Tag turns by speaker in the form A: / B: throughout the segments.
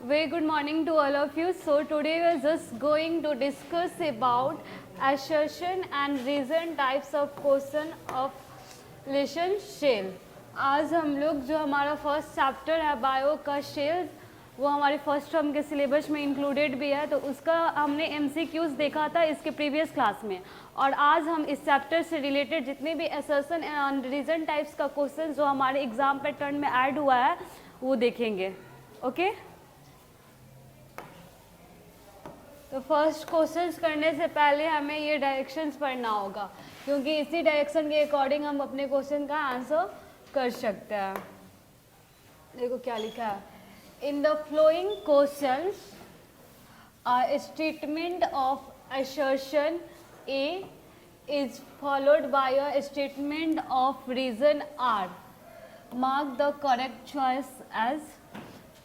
A: Very good morning to all of you. So today we are just going to discuss about assertion and reason types of question of relation shell. आज हम लोग जो हमारा first chapter है bio का shell वो हमारे first term के सिलेबस में इंक्लूडेड भी है, तो उसका हमने MCQs देखा था इसके प्रीवियस क्लास में। और आज हम इस चैप्टर से रिलेटेड जितने भी असर्शन एंड रीजन टाइप्स का क्वेश्चन जो हमारे एग्जाम पैटर्न में ऐड हुआ है वो देखेंगे। ओके, तो फर्स्ट क्वेश्चंस करने से पहले हमें ये डायरेक्शंस पढ़ना होगा, क्योंकि इसी डायरेक्शन के अकॉर्डिंग हम अपने क्वेश्चन का आंसर कर सकते हैं। देखो क्या लिखा है, in the flowing questions a statement of assertion A is followed by a statement of reason R. Mark the correct choice as।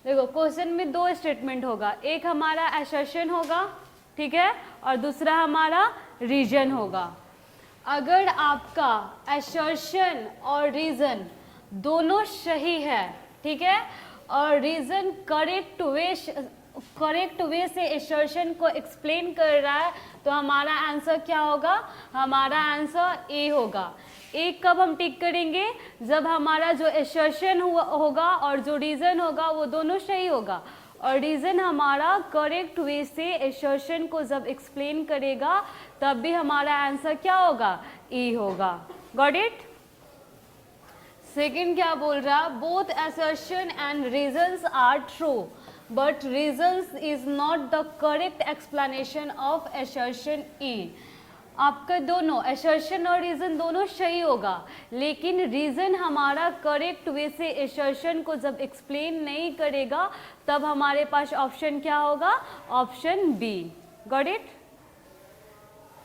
A: देखो क्वेश्चन में दो स्टेटमेंट होगा, एक हमारा assertion होगा, ठीक है, और दूसरा हमारा रीजन होगा। अगर आपका assertion और रीजन दोनों सही है, ठीक है, और रीजन करेक्ट वे से assertion को एक्सप्लेन कर रहा है, तो हमारा आंसर क्या होगा? हमारा आंसर ए होगा। एक कब हम टिक करेंगे? जब हमारा जो assertion होगा और जो रीजन होगा वो दोनों सही होगा, और रीजन हमारा करेक्ट वे से assertion को जब एक्सप्लेन करेगा तब भी हमारा आंसर क्या होगा? ई होगा। Got it? सेकेंड क्या बोल रहा? Both assertion and reasons are true, but reasons is not the correct explanation of assertion E। आपका दोनों assertion और reason दोनों सही होगा, लेकिन reason हमारा correct वे से assertion को जब explain नहीं करेगा तब हमारे पास ऑप्शन क्या होगा? Option B. Got it?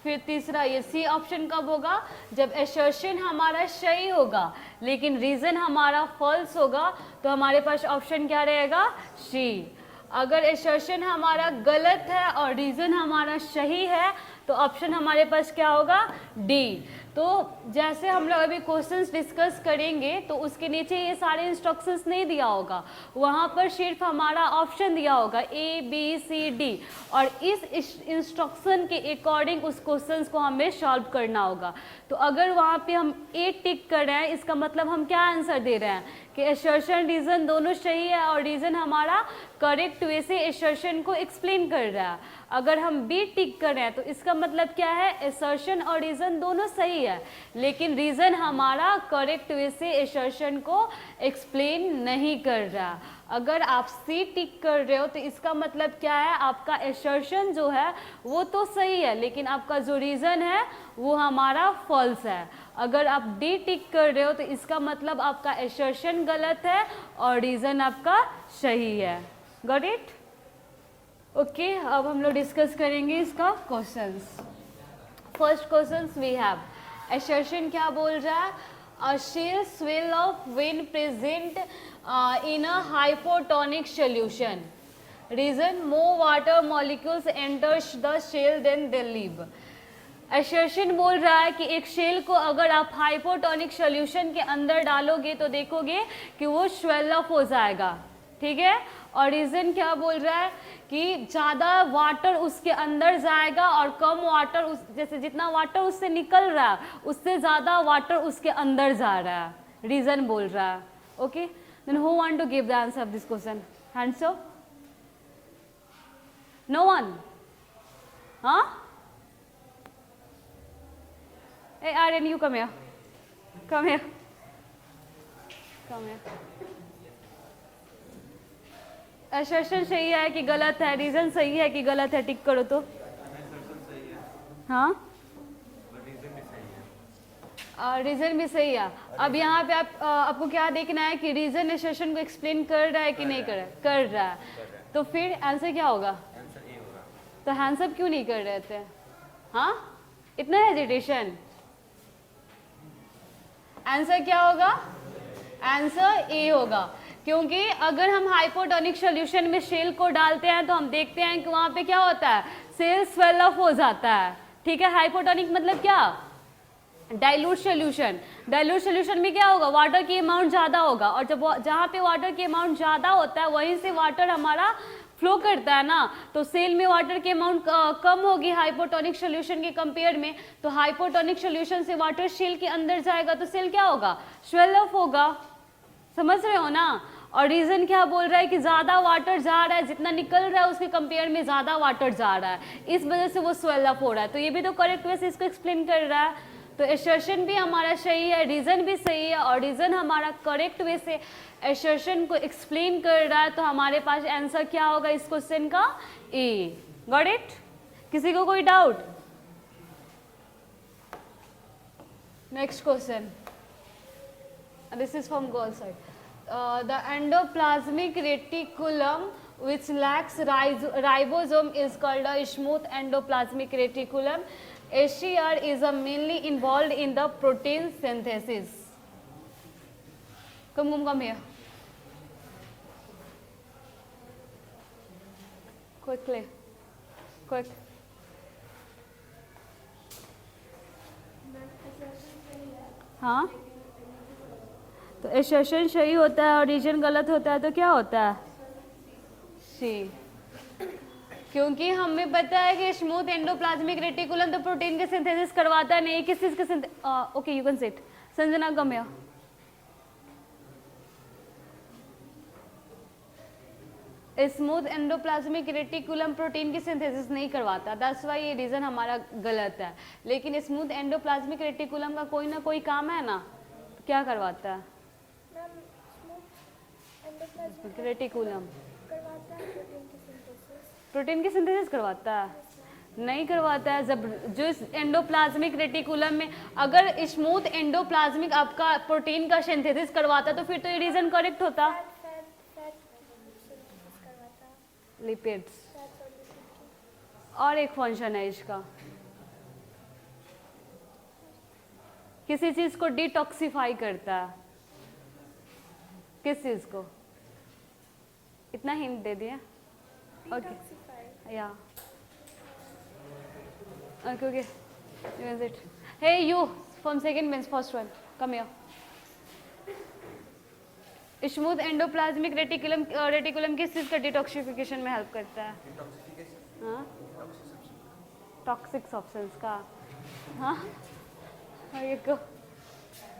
A: फिर तीसरा ये सी ऑप्शन कब होगा? जब assertion हमारा सही होगा लेकिन रीजन हमारा फॉल्स होगा, तो हमारे पास ऑप्शन क्या रहेगा? सी। अगर assertion हमारा गलत है और रीजन हमारा सही है तो ऑप्शन हमारे पास क्या होगा? डी। तो जैसे हम लोग अभी क्वेश्चंस डिस्कस करेंगे तो उसके नीचे ये सारे इंस्ट्रक्शंस नहीं दिया होगा, वहाँ पर सिर्फ हमारा ऑप्शन दिया होगा ए बी सी डी, और इस इंस्ट्रक्शन के अकॉर्डिंग उस क्वेश्चंस को हमें सॉल्व करना होगा। तो अगर वहाँ पे हम ए टिक कर रहे हैं, इसका मतलब हम क्या आंसर दे रहे हैं कि assertion रीजन दोनों सही है और रीजन हमारा करेक्ट वे से assertion को एक्सप्लेन कर रहा है। अगर हम बी टिक कर रहे हैं तो इसका मतलब क्या है? assertion और रीजन दोनों सही है लेकिन रीजन हमारा करेक्ट वे से assertion को एक्सप्लेन नहीं कर रहा। अगर आप सी टिक कर रहे हो तो इसका मतलब क्या है? आपका assertion जो है वो तो सही है लेकिन आपका जो रीजन है वो हमारा फॉल्स है। अगर आप डी टिक कर रहे हो तो इसका मतलब आपका assertion गलत है और रीजन आपका सही है। Got it? ओके, अब हम लोग डिस्कस करेंगे इसका questions. First questions we have, assertion क्या बोल रहा है? A shell swell off when present in a hypotonic solution. Reason: more water molecules enters the shell than they leave. assertion बोल रहा है कि एक शेल को अगर आप हाइपोटोनिक सोल्यूशन के अंदर डालोगे तो देखोगे कि वो स्वेल अप हो जाएगा, ठीक है। और रीजन क्या बोल रहा है कि ज़्यादा वाटर उसके अंदर जाएगा और कम वाटर जैसे जितना वाटर उससे निकल रहा है उससे ज़्यादा वाटर उसके अंदर जा रहा है, रीजन बोल रहा है। Okay, then who want to give the answer of this question? Hands up. No one? हाँ? Hey Aryan, you come here. Come here. Come here. assertion सही है कि गलत है? रीजन सही है कि गलत है? टिक करो तो। हाँ, रीजन भी सही है। अब यहाँ पे आपको क्या देखना है कि रीजन assertion को एक्सप्लेन कर रहा है कि नहीं कर रहा है। तो फिर आंसर क्या होगा? तो हैंड्स अप क्यों नहीं कर रहे थे? हाँ, इतना हेजिटेशन? आंसर क्या होगा? आंसर ए होगा, क्योंकि अगर हम हाइपोटोनिक सॉल्यूशन में शेल को डालते हैं तो हम देखते हैं कि वहाँ पे क्या होता है? शेल स्वेल अप हो जाता है, ठीक है। हाइपोटोनिक मतलब क्या? Dilute solution. डाइल्यूट सॉल्यूशन में क्या होगा? वाटर की अमाउंट ज़्यादा होगा, और जब जहाँ पे वाटर की अमाउंट ज़्यादा होता है वहीं से वाटर हमारा फ्लो करता है ना, तो सेल में वाटर की अमाउंट कम होगी हाइपोटोनिक सोल्यूशन के कंपेयर में, तो हाइपोटोनिक सोल्यूशन से वाटर सेल के अंदर जाएगा तो सेल क्या होगा, स्वेल अप होगा। समझ रहे हो ना। और रीजन क्या बोल रहा है कि ज्यादा वाटर जा रहा है, जितना निकल रहा है उसके कंपेयर में ज्यादा वाटर जा रहा है, इस वजह से वो स्वेल अप हो रहा है। तो ये भी तो करेक्ट वे से इसको एक्सप्लेन कर रहा है। तो एसर्शन भी हमारा सही है, रीजन भी सही है, और रीजन हमारा करेक्ट वे से एसर्शन को एक्सप्लेन कर रहा है। तो हमारे पास आंसर क्या होगा इस क्वेश्चन का, ए। Got it? किसी को कोई doubt? Next question, this is from girl side. The endoplasmic reticulum which lacks ribosome is called a smooth endoplasmic reticulum. SCR is mainly involved in the protein synthesis. Come here. Quickly. Quick. हाँ, तो assertion सही होता है और reason गलत होता है तो क्या होता है, सी। क्योंकि हमें पता है कि स्मूथ एंडोप्लाज्मिक रेटिकुलम तो प्रोटीन के सिंथेसिस करवाता नहीं, किस चीज के okay you can seat. Sanjana come here. Smooth endoplasmic reticulum protein की सिंथेसिस नहीं करवाता, दैट्स व्हाई ये रीजन हमारा गलत है। लेकिन स्मूथ एंडोप्लाज्मिक रेटिकुलम का कोई ना कोई काम है ना, तो क्या करवाता है, रेटिकुलम प्रोटीन की सिंथेसिस करवाता है, नहीं करवाता है। जब जो एंडोप्लाज्मिक रेटिकुलम में अगर स्मूथ एंडोप्लाज्मिक आपका प्रोटीन का सिंथेसिस करवाता तो फिर तो ये रीजन करेक्ट होता। लिपिड्स और एक फंक्शन है इसका, किसी चीज को डिटॉक्सिफाई करता है, किस चीज को, इतना हिंट दे दिया। ओके या okay okay use it. Hey you from second bench first one come here. Smooth endoplasmic reticulum किस चीज का डिटॉक्सिफिकेशन में हेल्प करता है, हाँ टॉक्सिक सब्सटेंस का, हाँ।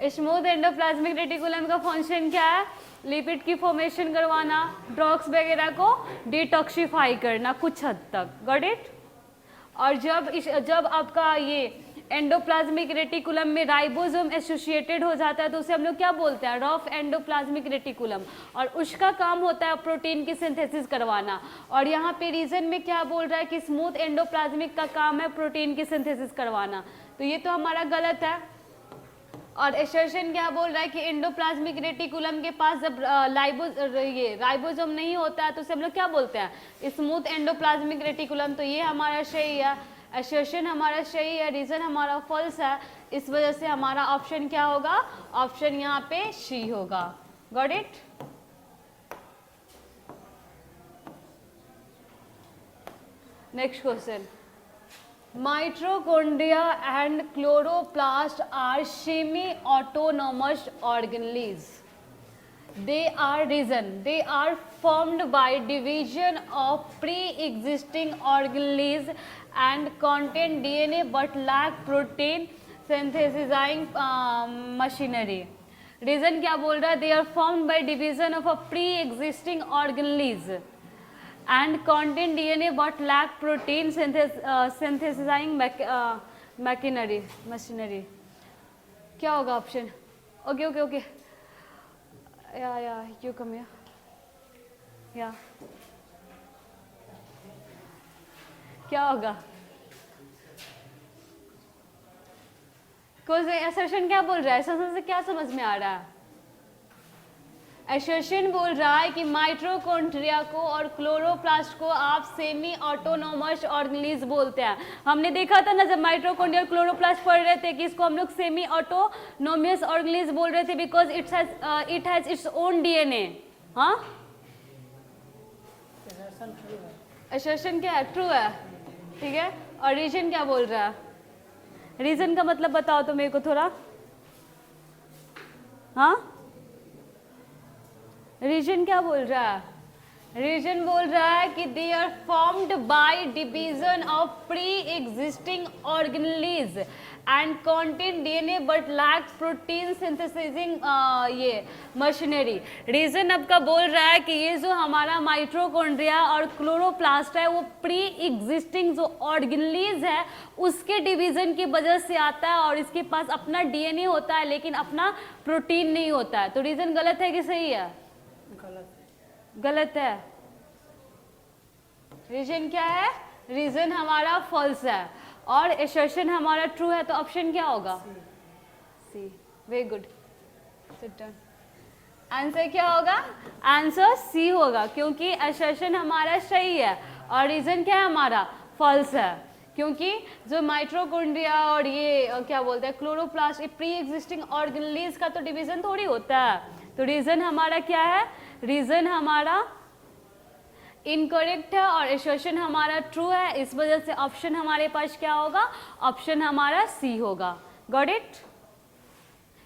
A: स्मूथ एंडोप्लाज्मिक रेटिकुलम का फंक्शन क्या है, लिपिड की फॉर्मेशन करवाना, ड्रग्स वगैरह को डिटॉक्सिफाई करना कुछ हद तक। Got it? और जब आपका ये एंडोप्लाज्मिक रेटिकुलम में राइबोसोम एसोसिएटेड हो जाता है तो उसे हम लोग क्या बोलते हैं, रफ एंडोप्लाज्मिक रेटिकुलम, और उसका काम होता है प्रोटीन की सिंथेसिस करवाना। और यहाँ पे रीजन में क्या बोल रहा है कि स्मूथ एंडोप्लाज्मिक का काम है प्रोटीन की सिंथेसिस करवाना, तो ये तो हमारा गलत है। और एसर्शन क्या बोल रहा है कि एंडोप्लाज्मिक रेटिकुलम के पास जब राइबोसोम नहीं होता है तो उसे हम लोग क्या बोलते हैं, स्मूथ एंडोप्लाज्मिक रेटिकुलम, तो ये हमारा सही है। एसर्शन हमारा सही है, रीजन हमारा फॉल्स है, इस वजह से हमारा ऑप्शन क्या होगा, ऑप्शन यहाँ पे सी होगा। Got it? Next question, mitochondria and chloroplast are semi-autonomous organelles. They are formed by division of pre-existing organelles and contain DNA but lack protein synthesizing machinery. Reason क्या बोल रहा है, they are formed by division of a pre-existing organelles and contain DNA but lack protein synthesizing machinery. क्या होगा option? Okay okay okay या you come या क्या होगा? कोई असर्शन क्या बोल रहा है, असर्शन से क्या समझ में आ रहा है? एसर्शन बोल रहा है कि माइटोकॉन्ड्रिया को और क्लोरोप्लास्ट को आप सेमी ऑटोनोमस ऑर्गेनेल्स बोलते हैं। हमने देखा था ना जब माइटोकॉन्ड्रिया और क्लोरोप्लास्ट पढ़ रहे थे कि इसको हम लोग सेमी ऑटोनोमस ऑर्गेनेल्स बोल रहे थे because it has its own DNA. हाँ, एसर्शन क्या है, ट्रू है, ठीक है। और रीजन क्या बोल रहा है, रीजन का मतलब बताओ तो मेरे को थोड़ा। हाँ, रीजन क्या बोल रहा है, रीजन बोल रहा है कि they are formed by division of pre existing organelles and contain DNA but lack protein synthesizing ये मशीनरी। रीजन आपका बोल रहा है कि ये जो हमारा माइटोकॉन्ड्रिया और क्लोरोप्लास्ट है वो प्री एग्जिस्टिंग जो ऑर्गेनेलिज है उसके डिवीजन की वजह से आता है और इसके पास अपना डीएनए होता है लेकिन अपना प्रोटीन नहीं होता है। तो रीजन गलत है कि सही है? गलत है। रीजन क्या है? रीजन हमारा फॉल्स है और एसर्शन हमारा ट्रू है। तो ऑप्शन क्या होगा? C. Very good, sit down. Answer क्या होगा? आंसर सी होगा क्योंकि एसर्शन हमारा सही है और रीजन क्या है हमारा? फॉल्स है क्योंकि जो माइटोकॉन्ड्रिया और ये क्या बोलते हैं क्लोरोप्लास्ट, ये प्री एग्जिस्टिंग ऑर्गेनेलिज का तो डिवीजन थोड़ी होता है। तो रीजन हमारा क्या है? रीजन हमारा इनकरेक्ट है और एसर्शन हमारा ट्रू है। इस वजह से ऑप्शन हमारे पास क्या होगा? ऑप्शन हमारा सी होगा। Got it?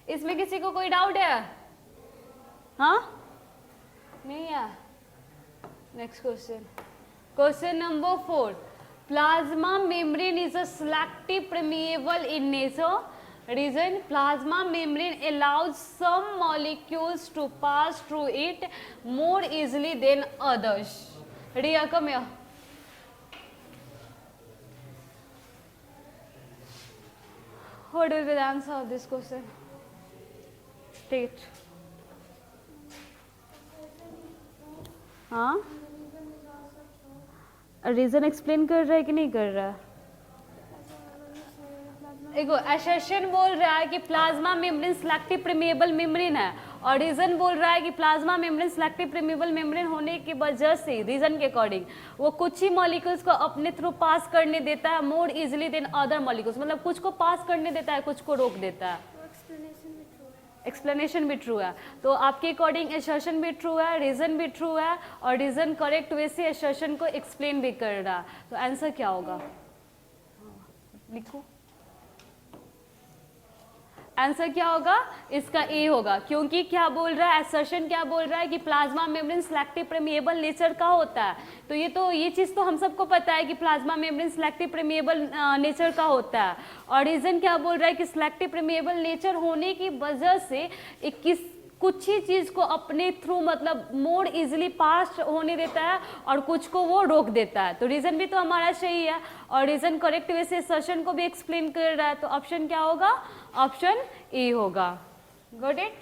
A: इसमें किसी को कोई डाउट है? हाँ, नहीं है? Next question, question number 4। Plasma membrane is a selective permeable in nature. Reason, plasma membrane allows some molecules to pass through it more easily than others. Riya, come here. What will be the answer of this question? State. हाँ, reason explain कर रहा है कि नहीं कर रहा है? देखो, एसर्शन बोल रहा है कि plasma membrane selective permeable membrane है और रीजन बोल रहा है कि plasma membrane selective permeable membrane होने की वजह से रीजन के अकॉर्डिंग वो कुछ ही मॉलिक्यूल्स को अपने थ्रू पास करने देता है more easily than other molecules. मतलब कुछ को पास करने देता है, कुछ को रोक देता है। एक्सप्लेनेशन भी ट्रू है। तो आपके अकॉर्डिंग एसर्शन भी ट्रू है, रीजन भी ट्रू है और रीजन करेक्ट वे से एसर्शन को एक्सप्लेन भी कर रहा है। तो आंसर क्या होगा? लिखो, आंसर क्या होगा? इसका ए होगा क्योंकि क्या बोल रहा है एसर्शन, क्या बोल रहा है कि plasma membrane selective permeable nature का होता है। तो ये चीज तो हम सबको पता है कि plasma membrane selective permeable nature का होता है और रीजन क्या बोल रहा है कि सेलेक्टिव परमेएबल नेचर होने की वजह से कुछ ही चीज को अपने थ्रू मतलब मोर इजीली पास होने देता है और कुछ को वो रोक देता है। तो रीजन भी तो हमारा सही है और रीजन करेक्ट वे से एसर्शन को भी एक्सप्लेन कर रहा है। तो ऑप्शन क्या होगा? ऑप्शन ए होगा। Got it?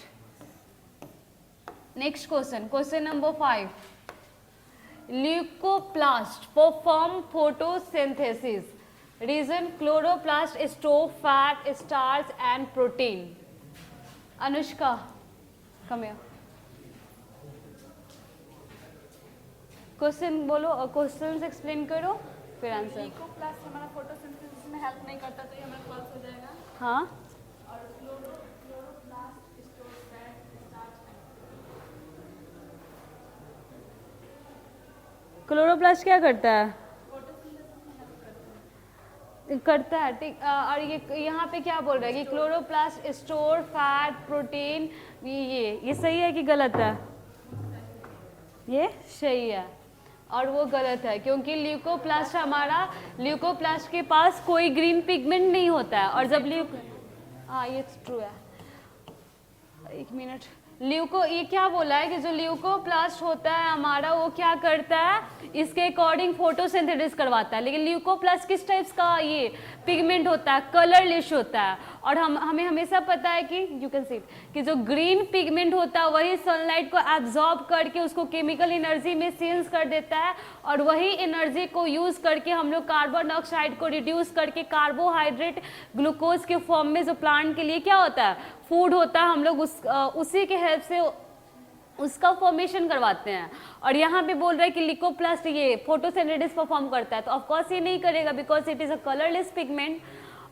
A: Next question, question number 5। Leucoplast perform photosynthesis. Reason, chloroplast store fat, starch and protein. Anushka, come here. Question बोलो और क्वेश्चन एक्सप्लेन करो फिर आंसर।
B: ल्यूकोप्लास्ट हमारा फोटोसिंथेसिस में हेल्प नहीं करता तो ये हमारा फॉल्स हो जाएगा।
A: हाँ,
B: और chloroplast store fat, starch.
A: Chloroplast क्या करता है? करता है, ठीक। और ये यहाँ पे क्या बोल रहा है कि क्लोरोप्लास्ट स्टोर फैट, प्रोटीन। ये सही है कि गलत है? ये सही है और वो गलत है क्योंकि ल्यूकोप्लास्ट के पास कोई ग्रीन पिगमेंट नहीं होता है और जब हाँ ये ट्रू है। एक मिनट, ये क्या बोला है कि जो ल्यूकोप्लास्ट होता है हमारा वो क्या करता है, इसके अकॉर्डिंग फोटोसिंथेसिस करवाता है। लेकिन ल्यूकोप्लास्ट किस टाइप्स का ये पिगमेंट होता है? कलरलेस होता है और हमें हमेशा पता है कि यू कैन सी कि जो ग्रीन पिगमेंट होता है वही सनलाइट को एब्जॉर्ब करके उसको केमिकल एनर्जी में चेंज कर देता है और वही एनर्जी को यूज करके हम लोग कार्बन डाइऑक्साइड को रिड्यूस करके कार्बोहाइड्रेट ग्लूकोज के फॉर्म में जो प्लांट के लिए क्या होता है फूड होता है, हम लोग उसी के हेल्प से उसका फॉर्मेशन करवाते हैं। और यहाँ पे बोल रहा है कि ल्यूकोप्लास्ट ये फोटोसिंथेसिस परफॉर्म करता है, तो ऑफ कोर्स ये नहीं करेगा because it is a colourless pigment.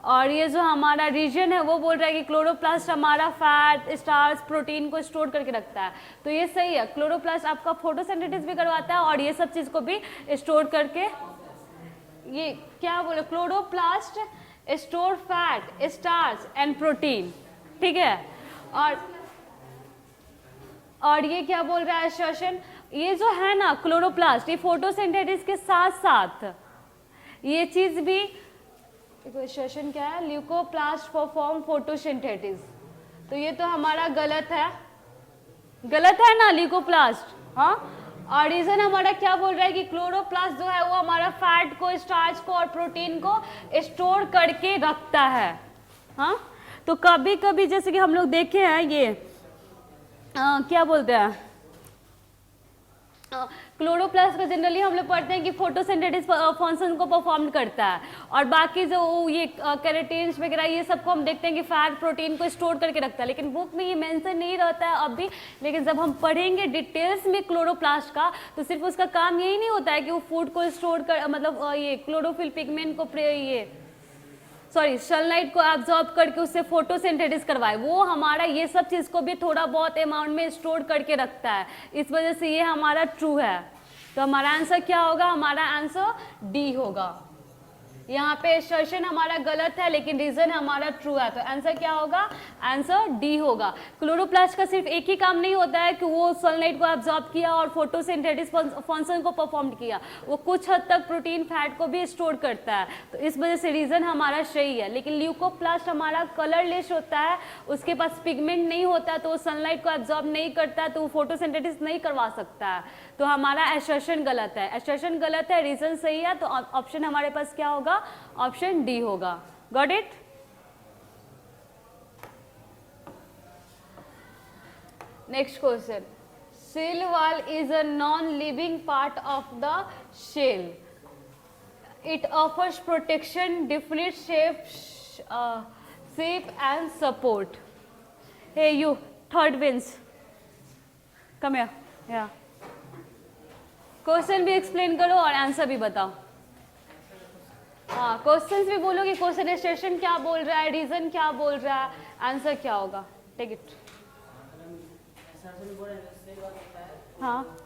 A: और ये जो हमारा रीजन है वो बोल रहा है कि क्लोरोप्लास्ट हमारा फैट, स्टार्च, प्रोटीन को स्टोर करके रखता है। तो ये सही है, क्लोरोप्लास्ट आपका फोटोसिंथेसिस भी करवाता है और ये सब चीज को भी स्टोर करके, ये क्या बोले, chloroplast store fat, starch and protein, ठीक है। और ये क्या बोल रहा है एसर्शन, ये जो है ना क्लोरोप्लास्ट, ये फोटोसिंथेसिस के साथ साथ ये चीज भी, क्वेश्चन क्या है, ल्यूकोप्लास्ट परफॉर्म फोटोसिंथेसिस, तो ये तो हमारा गलत है, गलत है ना ल्यूकोप्लास्ट, हाँ। और रीजन हमारा क्या बोल रहा है कि क्लोरोप्लास्ट जो है वो हमारा फैट को, स्टार्च को और प्रोटीन को स्टोर करके रखता है, हाँ। तो कभी कभी जैसे कि हम लोग देखे हैं ये क्या बोलते हैं, क्लोरोप्लास्ट का जनरली हम लोग पढ़ते हैं कि फोटोसिंथेसिस फंक्शन को परफॉर्म करता है, और बाकी जो ये कैरोटीन्स वगैरह ये सबको हम देखते हैं कि फैट प्रोटीन को स्टोर करके रखता है, लेकिन बुक में ये मेंशन नहीं रहता है अब भी। लेकिन जब हम पढ़ेंगे डिटेल्स में क्लोरोप्लास्ट का, तो सिर्फ उसका काम यही नहीं होता है कि वो फूड को स्टोर कर, मतलब ये क्लोरोफिल पिगमेंट को सनलाइट को एब्जॉर्ब करके उससे फोटोसिंथेसिस करवाए, वो हमारा ये सब चीज को भी थोड़ा बहुत अमाउंट में स्टोर करके रखता है, इस वजह से ये हमारा ट्रू है। तो हमारा आंसर क्या होगा, हमारा आंसर डी होगा। यहाँ पे असर्शन हमारा गलत है लेकिन रीजन हमारा ट्रू है, तो आंसर क्या होगा, आंसर डी होगा। क्लोरोप्लास्ट का सिर्फ एक ही काम नहीं होता है कि वो सनलाइट को एब्जॉर्ब किया और फोटोसिंथेसिस फंक्शन को परफॉर्म किया, वो कुछ हद तक प्रोटीन फैट को भी स्टोर करता है, तो इस वजह से रीजन हमारा सही है। लेकिन ल्यूकोप्लास्ट हमारा कलरलेस होता है, उसके पास पिगमेंट नहीं होता है, तो वो सनलाइट को एब्जॉर्ब नहीं करता है, तो वो फोटोसिंथेसिस नहीं करवा सकता है, तो हमारा असर्शन गलत है। असर्शन गलत है, रीजन सही है, तो ऑप्शन हमारे पास क्या होगा, ऑप्शन डी होगा। Got it. Next question, cell wall is a non living part of the cell, it offers protection, different shape and support. Hey you third bench, come here, question भी explain करो और answer भी बताओ। हाँ, questions भी बोलो कि question expression क्या बोल रहा है, रीजन क्या बोल रहा है, आंसर क्या होगा। Take it. हाँ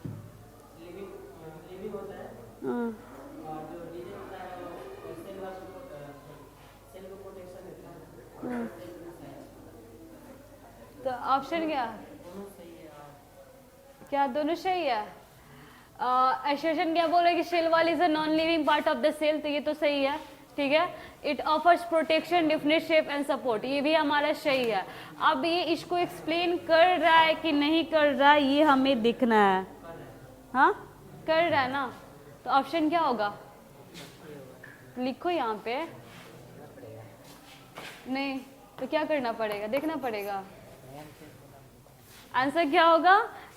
A: तो ऑप्शन क्या, क्या दोनों सही है। एसर्शन क्या बोल रहा है कि cell wall is a non living part of the cell, तो ये तो सही है, ठीक है। It offers protection, different shape and support, ये भी हमारा सही है। अब ये इसको एक्सप्लेन कर रहा है कि नहीं कर रहा है, ये हमें देखना है। हाँ, कर रहा है ना, तो ऑप्शन क्या होगा, लिखो यहाँ पे। नहीं तो क्या करना पड़ेगा, देखना पड़ेगा। आंसर क्या होगा,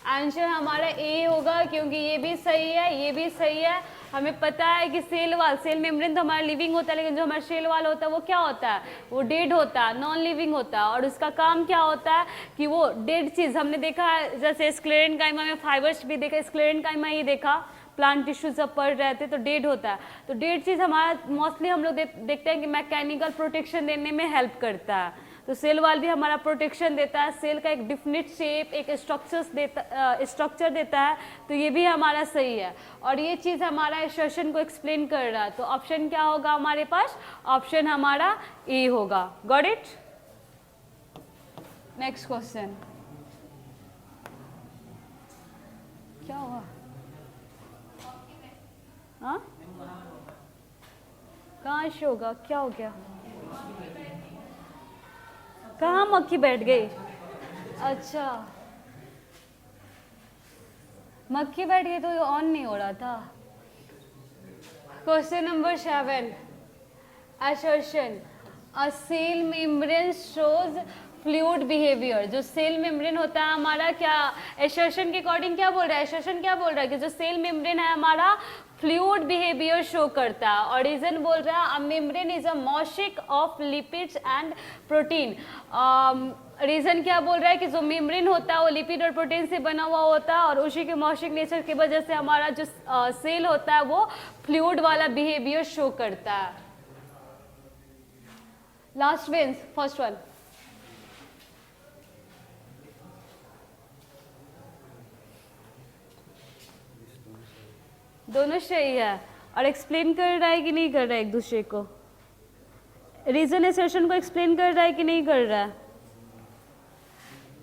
A: आंसर हमारा ए होगा, क्योंकि ये भी सही है, ये भी सही है। हमें पता है कि सेल मेम्ब्रेन तो हमारा लिविंग होता है, लेकिन जो हमारा सेल वाल होता है वो क्या होता है, वो डेड होता है, नॉन लिविंग होता है, और उसका काम क्या होता है कि वो डेड चीज़ हमने देखा है, जैसे स्क्लेरेन्काइमा में फाइबर्स भी देखा, स्क्लेरेन्काइमा ही देखा, प्लांट टिश्यू सब पड़ रहे थे तो डेड होता है। तो डेड चीज़ हमारा मोस्टली हम लोग देखते हैं कि मैकेनिकल प्रोटेक्शन देने में हेल्प करता है, तो सेल वाल भी हमारा प्रोटेक्शन देता है, सेल का एक डिफिनिट शेप, एक स्ट्रक्चर देता है, तो ये भी हमारा सही है। और ये चीज़ हमारा असर्शन को एक्सप्लेन कर रहा है, तो ऑप्शन क्या होगा हमारे पास, ऑप्शन हमारा ए होगा। Got it. नेक्स्ट क्वेश्चन, क्या हुआ, हाँ कहाँ से होगा, क्या हो गया, कहाँ मक्खी बैठ गई, अच्छा मक्खी बैठ गई तो ये ऑन नहीं हो रहा था। Question number 7, assertion, a cell membrane shows fluid behaviour. जो सेल मेम्ब्रेन होता है हमारा, क्या असर्शन के अकॉर्डिंग क्या बोल रहा है, असर्शन क्या बोल रहा है कि जो सेल मेम्ब्रेन है हमारा फ्लूइड बिहेवियर शो करता है, और रीजन बोल रहा है a membrane is a mosaic of lipids and protein. Reason क्या बोल रहा है कि जो मेम्ब्रेन होता है वो लिपिड और प्रोटीन से बना हुआ होता है, और उसी के मॉशिक नेचर की वजह से हमारा जो सेल होता है वो फ्लूइड वाला बिहेवियर शो करता है। लास्ट बेंच, फर्स्ट वन, दोनों सही है। और एक्सप्लेन कर रहा है कि नहीं कर रहा है एक दूसरे को, रीजन असर्शन को एक्सप्लेन कर रहा है कि नहीं कर रहा है,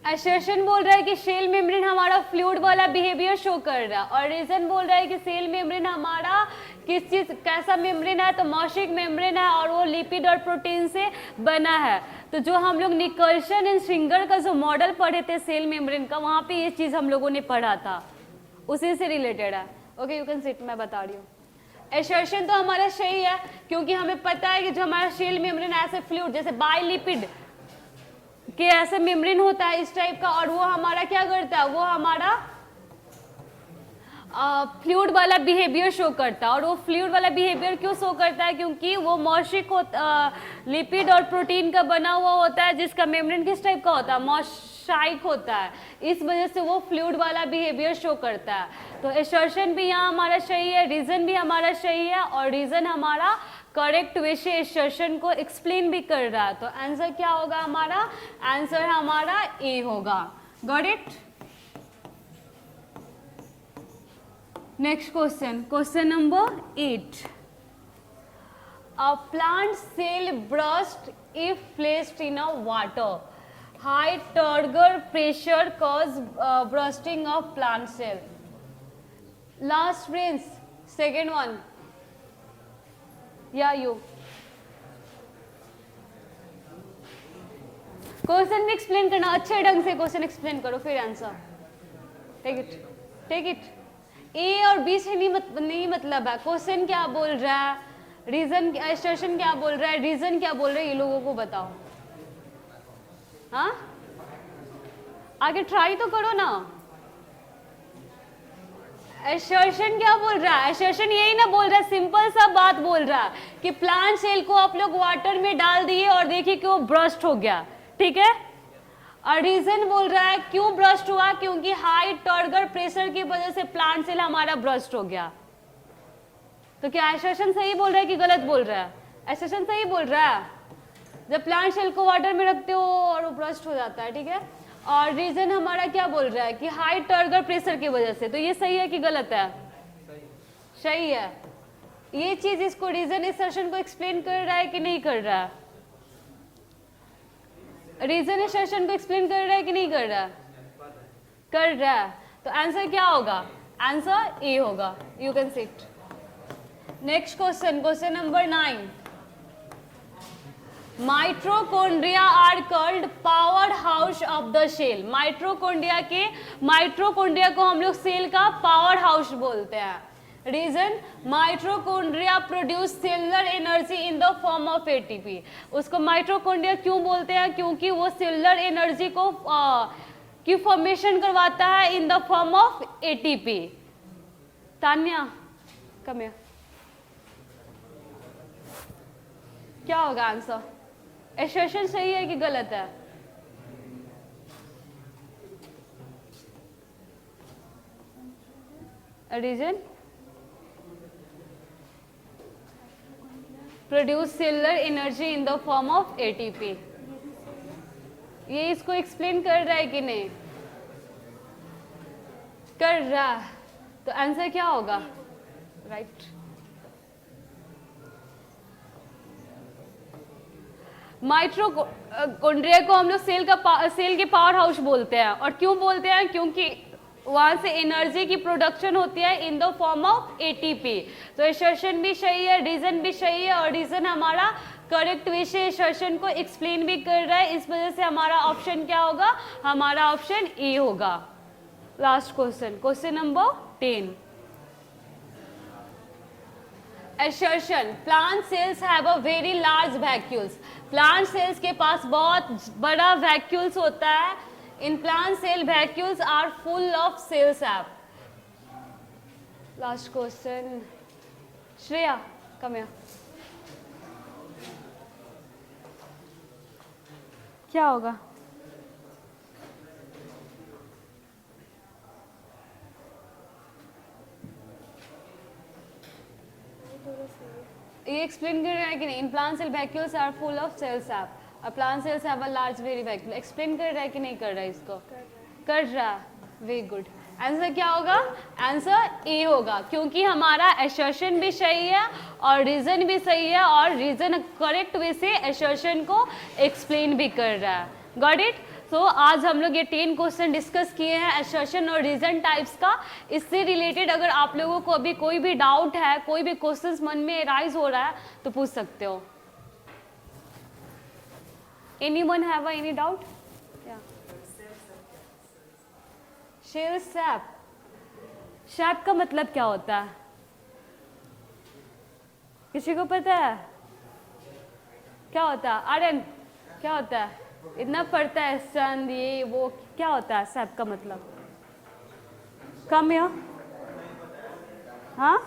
A: एसर्शन बोल रहा है कि सेल मेम्ब्रेन हमारा फ्लूइड वाला बिहेवियर शो कर रहा है, और रीजन बोल रहा है कि सेल मेम्ब्रेन हमारा किस चीज कैसा मेम्ब्रेन है, तो मॉशिक मेम्ब्रेन है और वो लिपिड और प्रोटीन से बना है। तो जो हम लोग निकल्सन एंड श्रिंगर का जो मॉडल पढ़े थे सेल मेम्ब्रेन का, वहाँ पे ये चीज़ हम लोगों ने पढ़ा था, उसी से रिलेटेड है। ओके यू कैन सिट, मैं बता रही हूँ। एसर्शन तो हमारा सही है क्योंकि हमें पता है कि जो हमारा सेल मेम्ब्रेन ऐसे फ्लूइड जैसे बाइलिपिड कि ऐसा मेम्ब्रेन होता है इस टाइप का, और वो हमारा क्या करता है, वो हमारा फ्लूइड वाला बिहेवियर शो करता है। और वो फ्लूइड वाला बिहेवियर क्यों शो करता है, क्योंकि वो मॉशिक लिपिड और प्रोटीन का बना हुआ होता है, जिसका मेम्ब्रेन किस टाइप का होता है, मॉशाइक होता है, इस वजह से वो फ्लूइड वाला बिहेवियर शो करता है। तो एसर्शन भी यहाँ हमारा सही है, रीजन भी हमारा सही है, और रीजन हमारा करेक्ट वे से एसर्शन को एक्सप्लेन भी कर रहा है। तो आंसर क्या होगा हमारा, आंसर हमारा ए होगा। Got it. Next question, question number 8। A plant cell burst if placed in a water. High turgor pressure cause bursting of plant cell. Last prince, second one. Yeah, you. Question भी explain करना, अच्छे ढंग से question explain करो फिर answer. Take it, take it. A और B से नहीं मतलब है, क्वेश्चन क्या बोल रहा है, रीजन एसर्शन क्या बोल रहा है, रीजन क्या बोल रहा है, ये लोगों को बताओ। हाँ आगे ट्राई तो करो ना। एसर्शन क्या बोल रहा है, एसर्शन यही ना बोल रहा है, सिंपल सा बात बोल रहा है कि प्लांट सेल को आप लोग वाटर में डाल दिए और देखिए कि वो ब्रस्ट हो गया, ठीक है। और रीजन बोल रहा है क्यों ब्रस्ट हुआ, क्योंकि हाई टर्गर प्रेशर की वजह से प्लांट सेल हमारा ब्रस्ट हो गया। तो क्या एसर्शन सही बोल रहा है कि गलत बोल रहा है, एसर्शन सही बोल रहा है। जब प्लांट सेल को वाटर में रखते हो और वो ब्रस्ट हो जाता है, ठीक है। और रीजन हमारा क्या बोल रहा है कि हाई टर्गर प्रेशर की वजह से। तो ये सही है कि गलत है, सही है। ये चीज इसको रीजन एसर्शन को एक्सप्लेन कर रहा है कि नहीं कर रहा है, रीजन एसर्शन को एक्सप्लेन कर रहा है कि नहीं कर रहा है, कर रहा है। तो आंसर क्या होगा, आंसर ए होगा। You can sit. Next question, question number 9। Mitochondria are called power house of the cell. Mitochondria को हम लोग सेल का पावर हाउस बोलते हैं। Reason, mitochondria produce cellular energy in the form of ATP. उसको mitochondria क्यों बोलते हैं, क्योंकि वो सेलुलर एनर्जी को की फॉर्मेशन करवाता है in the form of ATP. Tanya come here. क्या होगा आंसर, एसर्शन सही है कि गलत है, reason produce cellular energy in the form of ATP. ये इसको एक्सप्लेन कर रहा है कि नहीं, कर रहा है। तो आंसर क्या होगा, राइट। माइट्रोकॉन्ड्रिया को हम लोग सेल के पावर हाउस बोलते हैं। और क्यों बोलते हैं, क्योंकि वहां से एनर्जी की प्रोडक्शन होती है in the form of ATP. तो एसर्शन भी सही है, रीजन भी सही है, और रीजन हमारा करेक्ट वे से एसर्शन को एक्सप्लेन भी कर रहा है। इस वजह से हमारा ऑप्शन क्या होगा, हमारा ऑप्शन ए होगा। Last question, question number 10। Assertion, plant cells have a very large vacuoles. Plant cells के पास बहुत बड़ा वैक्यूल्स होता है। In plant cell vacuoles are full of cell sap. Last question, Shreya come here. क्या होगा, ये एक्सप्लेन कर रहा है कि नहीं। In plant cell vacuoles are full of cell sap. Plant cells have a large very vacuole. Explain कर रहा है कि नहीं कर रहा है, इसको कर रहा है, वेरी गुड। आंसर क्या होगा, आंसर ए होगा, क्योंकि हमारा एसर्शन भी सही है और रीजन भी सही है, और रीजन करेक्ट वे से एसर्शन को एक्सप्लेन भी कर रहा है। Got it. आज हम लोग ये 10 क्वेश्चन डिस्कस किए हैं असर्शन और रीजन टाइप्स का। इससे रिलेटेड अगर आप लोगों को अभी कोई भी डाउट है, कोई भी क्वेश्चंस मन में राइज हो रहा है तो पूछ सकते हो। Anyone have any doubt? Cell sap, sap का मतलब क्या होता है? किसी को पता है क्या होता है? आर्यन क्या होता है? इतना पढ़ता है सन ये वो, क्या होता है सैप का मतलब? कम या हाँ,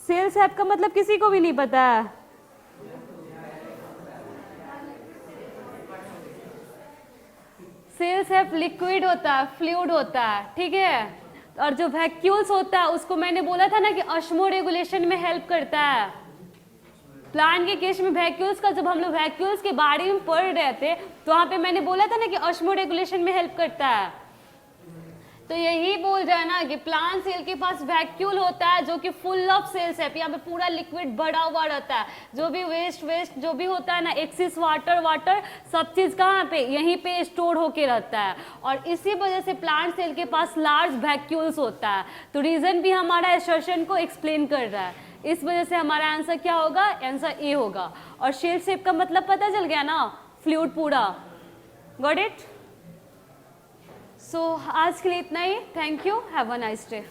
A: सेल सैप का मतलब किसी को भी नहीं पता है। सेल सैप लिक्विड होता है, फ्लूइड होता है, ठीक है। और जो वैक्यूल्स होता है उसको मैंने बोला था ना कि ऑस्मो रेगुलेशन में हेल्प करता है। प्लांट के केस में वैक्यूल्स का, जब हम लोग वैक्यूल्स के बारे में पढ़ रहे थे तो वहां पे मैंने बोला था ना कि ऑस्मो रेगुलेशन में हेल्प करता है। तो यही बोल रहा है ना कि प्लांट सेल के पास वैक्यूल होता है जो कि फुल ऑफ सेल्स है, यहाँ पे पूरा लिक्विड भरा हुआ रहता है। जो भी वेस्ट जो भी होता है ना, एक्सिस वाटर सब चीज कहाँ पे, यहीं पे स्टोर होके रहता है। और इसी वजह से प्लांट सेल के पास लार्ज वैक्यूल्स होता है। तो रीजन भी हमारा असर्शन को एक्सप्लेन कर रहा है। इस वजह से हमारा आंसर क्या होगा? आंसर ए होगा। और शेल शेप का मतलब पता चल गया ना, फ्लूइड पूरा। Got it? सो आज के लिए इतना ही। Thank you, have a nice day.